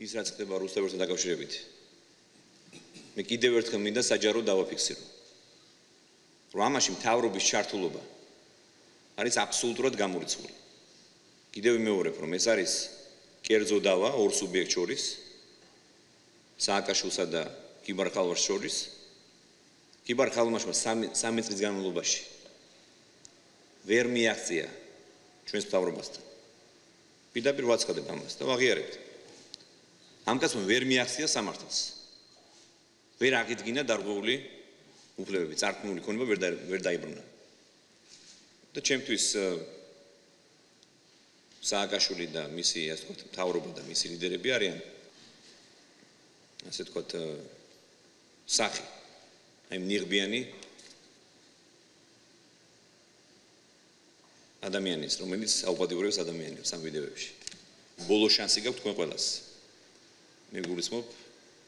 ის რაც ხდება რუსთავთან დაკავშირებით. მე კიდევ ერთხელ მინდა საჯაროდ დავაფიქსირო. რომ ამაში მთავრობის ჩართულობა არის აბსოლუტურად გამორიცხული. კიდევ ვიმეორებ, რომ ეს არის კერძო დავა ორ სუბიექტს შორის, სააკაშვილსა და კიბარ ხალვაშს შორის. კიბარ ხალვაშმა 3 წლის განმავლობაში ვერ მიაღწია ჩვენს მთავრობასთან. პირდაპირ ვაცხადებ ამას და ვაღიარებთ. ამ კაცმა ვერ მიაღწია სამართალს. ვერ აღიდგინა დარღვეული უფლებები, წარქმული ქონება ვერ დაიბრუნა. და ჩემთვის სააკაშვილი და მისი, ასე ვთქვათ, მთავრობა და მისი ლიდერები არიან, ასე ვთქვათ, სახი, აი ნიღბიანი ადამიანის, რომელიც აუპატიურებს ადამიანებს ამ ვიდეოებში. ბოლო შანსი გაქვთ თქვენ ყველას. მე გულისხმობ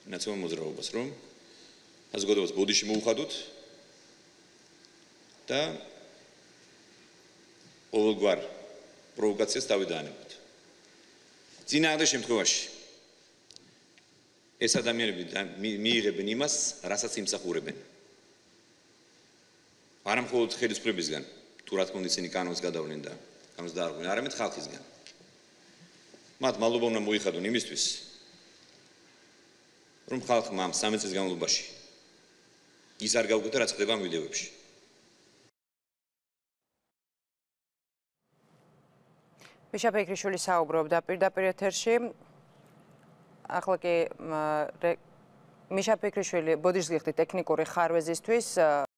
ნაციონალურ მოძრაობას, რომ საზოგადოებას ბოდიში მოუხადოთ და ყოველგვარ პროვოკაციას დავიდაანებოთ. წინააღმდეგ შემთხვევაში ეს ადამიანები მიიღებენ იმას, რასაც იმსახურებენ. არა მხოლოდ ხელისუფლებისგან, თუ რა თქმა უნდა ისინი კანონს გადავლენ და კანონს დაარღვევენ, არამედ ხალხისგან. მათ მადლობა უნდა მოიხადონ იმისთვის, რომ ხალხმა ამ 3 წლის განმავლობაში ის არ გავუკეთა, რაც ხდება ამ ვიდეოებში. მიშა ფიქრიშვილი საუბრობდა პირდაპირ ეთერში. ახლა კი მიშა ფიქრიშვილი ბოდიშს გიხდით ტექნიკური ხარვეზისთვის